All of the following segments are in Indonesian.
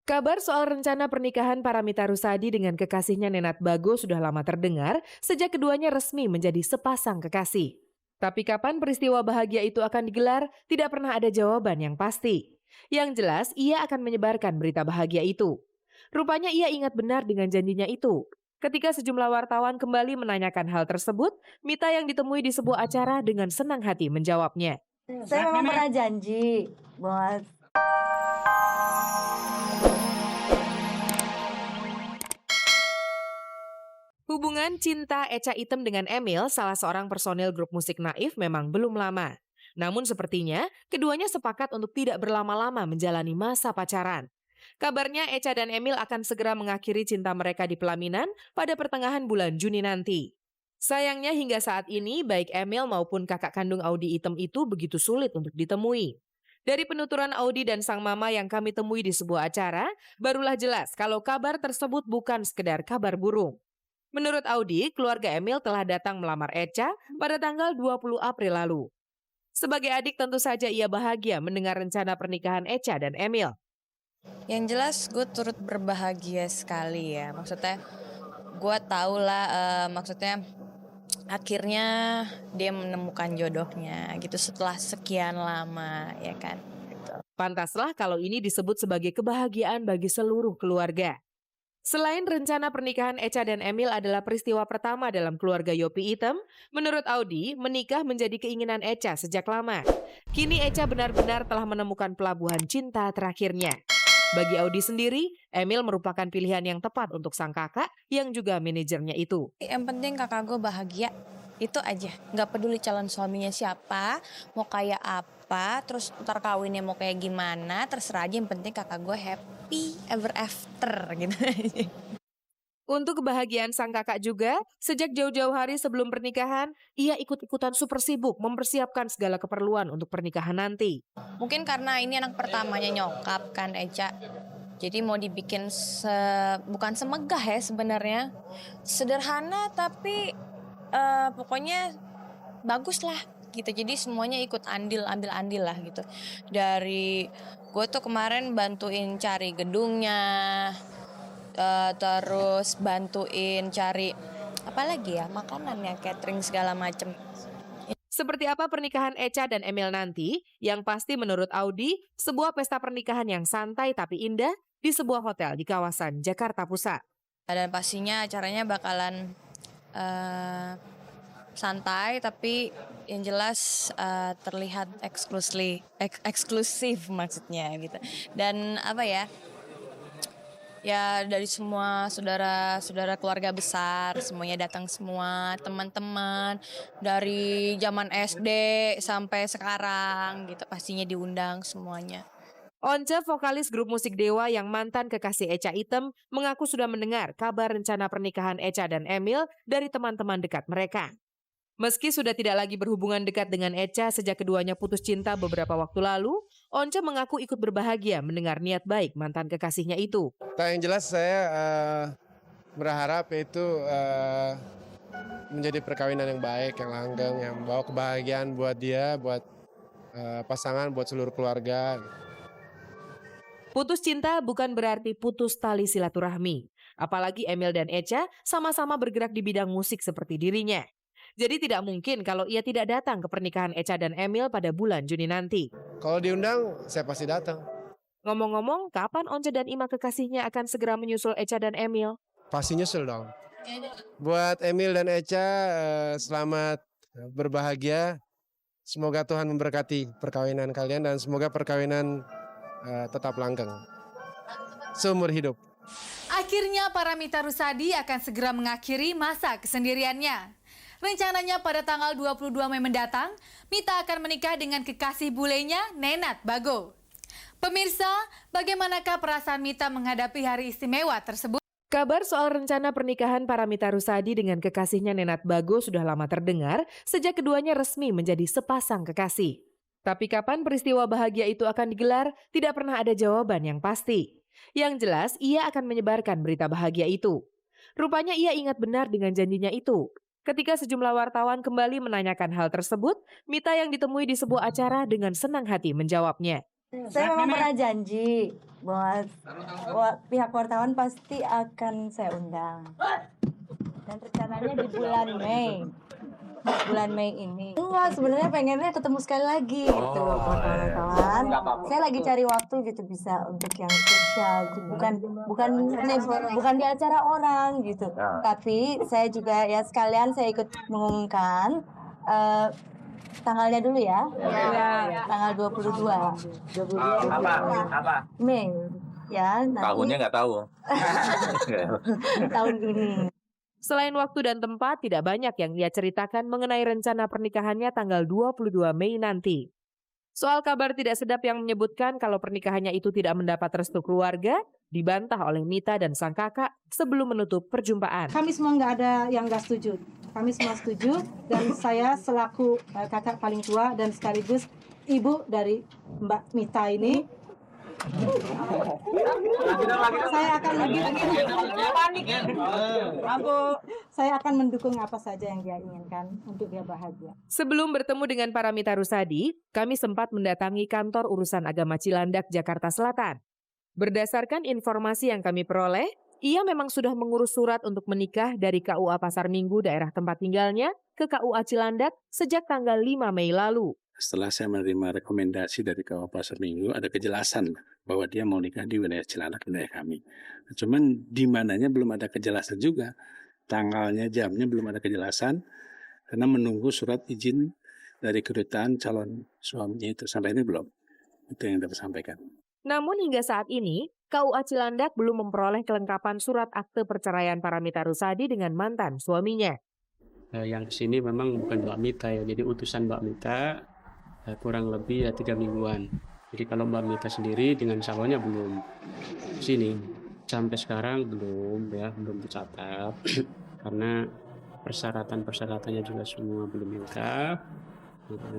Kabar soal rencana pernikahan Paramitha Rusady dengan kekasihnya Nenad Bago sudah lama terdengar sejak keduanya resmi menjadi sepasang kekasih. Tapi kapan peristiwa bahagia itu akan digelar, tidak pernah ada jawaban yang pasti. Yang jelas, ia akan menyebarkan berita bahagia itu. Rupanya ia ingat benar dengan janjinya itu. Ketika sejumlah wartawan kembali menanyakan hal tersebut, Mita yang ditemui di sebuah acara dengan senang hati menjawabnya. Saya memang pernah janji buat Hubungan cinta Echa Item dengan Emil, salah seorang personil grup musik Naif, memang belum lama. Namun sepertinya, keduanya sepakat untuk tidak berlama-lama menjalani masa pacaran. Kabarnya Echa dan Emil akan segera mengakhiri cinta mereka di pelaminan pada pertengahan bulan Juni nanti. Sayangnya hingga saat ini, baik Emil maupun kakak kandung Audi Item itu begitu sulit untuk ditemui. Dari penuturan Audi dan sang mama yang kami temui di sebuah acara, barulah jelas kalau kabar tersebut bukan sekedar kabar burung. Menurut Audi, keluarga Emil telah datang melamar Echa pada tanggal 20 April lalu. Sebagai adik tentu saja ia bahagia mendengar rencana pernikahan Echa dan Emil. Yang jelas gue turut berbahagia sekali ya. Maksudnya gue tau lah maksudnya akhirnya dia menemukan jodohnya gitu setelah sekian lama ya kan. Gitu. Pantaslah kalau ini disebut sebagai kebahagiaan bagi seluruh keluarga. Selain rencana pernikahan Echa dan Emil adalah peristiwa pertama dalam keluarga Yopi Item, menurut Audi, menikah menjadi keinginan Echa sejak lama. Kini Echa benar-benar telah menemukan pelabuhan cinta terakhirnya. Bagi Audi sendiri, Emil merupakan pilihan yang tepat untuk sang kakak yang juga manajernya itu. Yang penting kakak gue bahagia, itu aja. Gak peduli calon suaminya siapa, mau kayak apa, terus ntar kawinnya mau kayak gimana, terserah aja, yang penting kakak gue happy ever after gitu. Untuk kebahagiaan sang kakak juga, sejak jauh-jauh hari sebelum pernikahan, ia ikut-ikutan super sibuk mempersiapkan segala keperluan untuk pernikahan nanti. Mungkin karena ini anak pertamanya nyokap kan Echa. Jadi mau dibikin bukan semegah ya sebenarnya. Sederhana tapi pokoknya bagus lah gitu. Jadi semuanya ikut ambil andil lah gitu. Dari gue tuh kemarin bantuin cari gedungnya, terus bantuin cari apa lagi ya, makanannya, catering segala macem. Seperti apa pernikahan Echa dan Emil nanti? Yang pasti menurut Audi, sebuah pesta pernikahan yang santai tapi indah di sebuah hotel di kawasan Jakarta Pusat. Dan pastinya acaranya bakalan santai tapi yang jelas terlihat eksklusif maksudnya gitu. Dan apa ya? Ya dari semua saudara keluarga besar semuanya datang semua, teman-teman dari zaman SD sampai sekarang gitu pastinya diundang semuanya. Once, vokalis grup musik Dewa yang mantan kekasih Echa Item, mengaku sudah mendengar kabar rencana pernikahan Echa dan Emil dari teman-teman dekat mereka. Meski sudah tidak lagi berhubungan dekat dengan Echa sejak keduanya putus cinta beberapa waktu lalu, Once mengaku ikut berbahagia mendengar niat baik mantan kekasihnya itu. Yang jelas saya berharap itu menjadi perkawinan yang baik, yang langgeng, yang membawa kebahagiaan buat dia, buat pasangan, buat seluruh keluarga. Putus cinta bukan berarti putus tali silaturahmi. Apalagi Emil dan Echa sama-sama bergerak di bidang musik seperti dirinya. Jadi tidak mungkin kalau ia tidak datang ke pernikahan Echa dan Emil pada bulan Juni nanti. Kalau diundang, saya pasti datang. Ngomong-ngomong, kapan Once dan Ima kekasihnya akan segera menyusul Echa dan Emil? Pasti nyusul dong. Buat Emil dan Echa, selamat berbahagia. Semoga Tuhan memberkati perkawinan kalian dan semoga perkawinan tetap langgeng seumur hidup. Akhirnya Paramitha Rusady akan segera mengakhiri masa kesendiriannya. Rencananya pada tanggal 22 Mei mendatang, Mita akan menikah dengan kekasih bulenya Nenad Bago. Pemirsa, bagaimanakah perasaan Mita menghadapi hari istimewa tersebut? Kabar soal rencana pernikahan Paramitha Rusady dengan kekasihnya Nenad Bago sudah lama terdengar sejak keduanya resmi menjadi sepasang kekasih. Tapi kapan peristiwa bahagia itu akan digelar, tidak pernah ada jawaban yang pasti. Yang jelas, ia akan menyebarkan berita bahagia itu. Rupanya ia ingat benar dengan janjinya itu. Ketika sejumlah wartawan kembali menanyakan hal tersebut, Mita yang ditemui di sebuah acara dengan senang hati menjawabnya. Saya memang pernah janji buat pihak wartawan pasti akan saya undang. Dan rencananya di bulan Mei. Bulan Mei ini. Enggak, sebenarnya pengennya ketemu sekali lagi gitu loh kawan-kawan. Saya lagi cari waktu gitu bisa untuk yang spesial gitu. Bukan di acara orang gitu. Tapi saya juga ya sekalian saya ikut mengumumkan tanggalnya dulu ya. Tanggal 22. Apa? Mei. Ya, nanti Tahunnya nggak tahu. tahun ini. Selain waktu dan tempat, tidak banyak yang ia ceritakan mengenai rencana pernikahannya tanggal 22 Mei nanti. Soal kabar tidak sedap yang menyebutkan kalau pernikahannya itu tidak mendapat restu keluarga, dibantah oleh Mita dan sang kakak sebelum menutup perjumpaan. Kami semua nggak ada yang nggak setuju. Kami semua setuju dan saya selaku kakak paling tua dan sekaligus ibu dari Mbak Mita ini, saya akan mendukung apa saja yang dia inginkan untuk dia bahagia. Sebelum bertemu dengan Paramita Rusady, kami sempat mendatangi kantor urusan agama Cilandak, Jakarta Selatan. Berdasarkan informasi yang kami peroleh, ia memang sudah mengurus surat untuk menikah dari KUA Pasar Minggu daerah tempat tinggalnya ke KUA Cilandak sejak tanggal 5 Mei lalu. Setelah saya menerima rekomendasi dari KUA Pasar Minggu, ada kejelasan bahwa dia mau nikah di wilayah Cilandak, wilayah kami. Cuman di mananya belum ada kejelasan juga. Tanggalnya, jamnya belum ada kejelasan, karena menunggu surat izin dari kedutaan calon suaminya itu. Sampai ini belum. Itu yang dapat sampaikan. Namun hingga saat ini, KUA Cilandak belum memperoleh kelengkapan surat akte perceraian Paramita Rusady dengan mantan suaminya. Yang kesini memang bukan Mbak Mita ya, jadi utusan Mbak Mita kurang lebih 3 mingguan. Jadi kalau Mbak Mita sendiri dengan calonnya belum sini. Sampai sekarang belum tercatat karena persyaratannya juga semua belum lengkap.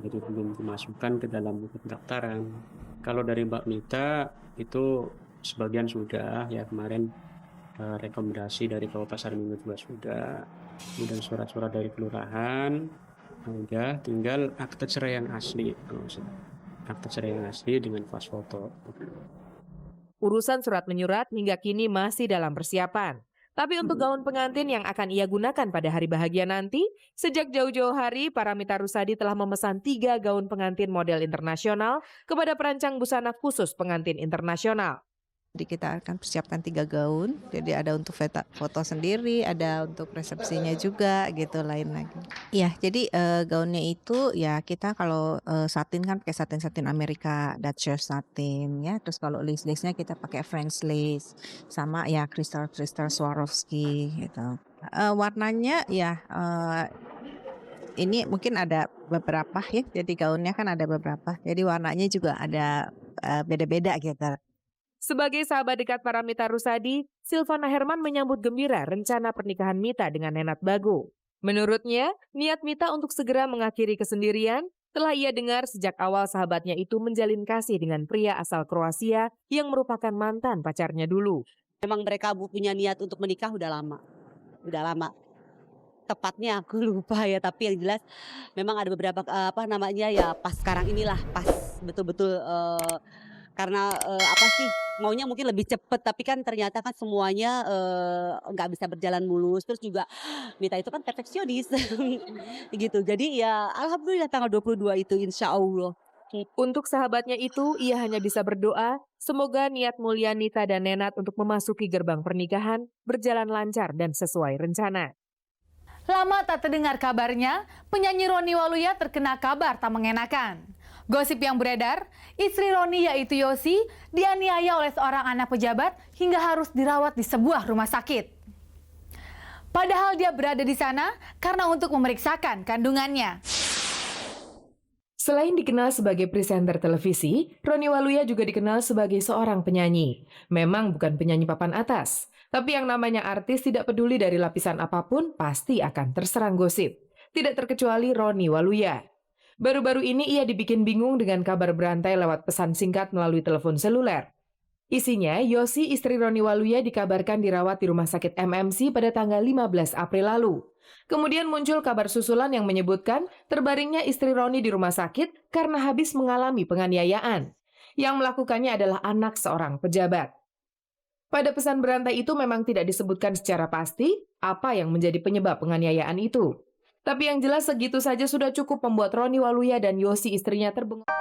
Jadi belum dimasukkan ke dalam buku pendaftaran. Kalau dari Mbak Mita itu sebagian sudah ya, kemarin rekomendasi dari KUA Pasar Minggu juga sudah. Kemudian surat-surat dari kelurahan udah, tinggal akte cerai yang asli. Akte cerai yang asli dengan pas foto. Urusan surat menyurat hingga kini masih dalam persiapan. Tapi untuk gaun pengantin yang akan ia gunakan pada hari bahagia nanti, sejak jauh-jauh hari Paramita Rusady telah memesan 3 gaun pengantin model internasional kepada perancang busana khusus pengantin internasional. Jadi kita akan persiapkan 3 gaun, jadi ada untuk foto sendiri, ada untuk resepsinya juga gitu, lain lagi. Iya, jadi gaunnya itu ya kita kalau satin kan pakai satin Amerika, Dutch satin ya. Terus kalau lace-nya kita pakai French lace sama ya kristal Swarovski gitu. Warnanya ya ini mungkin ada beberapa ya. Jadi gaunnya kan ada beberapa. Jadi warnanya juga ada beda-beda gitu. Sebagai sahabat dekat Paramita Rusady, Silvana Herman menyambut gembira rencana pernikahan Mita dengan Nenad Bago. Menurutnya, niat Mita untuk segera mengakhiri kesendirian telah ia dengar sejak awal sahabatnya itu menjalin kasih dengan pria asal Kroasia yang merupakan mantan pacarnya dulu. Memang mereka punya niat untuk menikah udah lama. Tepatnya aku lupa ya, tapi yang jelas memang ada beberapa pas sekarang inilah pas betul-betul karena maunya mungkin lebih cepat, tapi kan ternyata kan semuanya nggak bisa berjalan mulus. Terus juga Mita itu kan perfeksionis gitu. Jadi ya alhamdulillah tanggal 22 itu insya Allah. Untuk sahabatnya itu, ia hanya bisa berdoa semoga niat mulia Mita dan Nenad untuk memasuki gerbang pernikahan berjalan lancar dan sesuai rencana. Lama tak terdengar kabarnya, penyanyi Ronnie Waluya terkena kabar tak mengenakan. Gosip yang beredar, istri Ronnie yaitu Yosi dianiaya oleh seorang anak pejabat hingga harus dirawat di sebuah rumah sakit. Padahal dia berada di sana karena untuk memeriksakan kandungannya. Selain dikenal sebagai presenter televisi, Ronnie Waluya juga dikenal sebagai seorang penyanyi. Memang bukan penyanyi papan atas, tapi yang namanya artis tidak peduli dari lapisan apapun pasti akan terserang gosip. Tidak terkecuali Ronnie Waluya. Baru-baru ini ia dibikin bingung dengan kabar berantai lewat pesan singkat melalui telepon seluler. Isinya, Yosi istri Ronnie Waluya dikabarkan dirawat di Rumah Sakit MMC pada tanggal 15 April lalu. Kemudian muncul kabar susulan yang menyebutkan terbaringnya istri Ronnie di rumah sakit karena habis mengalami penganiayaan. Yang melakukannya adalah anak seorang pejabat. Pada pesan berantai itu memang tidak disebutkan secara pasti apa yang menjadi penyebab penganiayaan itu. Tapi yang jelas segitu saja sudah cukup membuat Roni Waluya dan Yosi istrinya terbengong.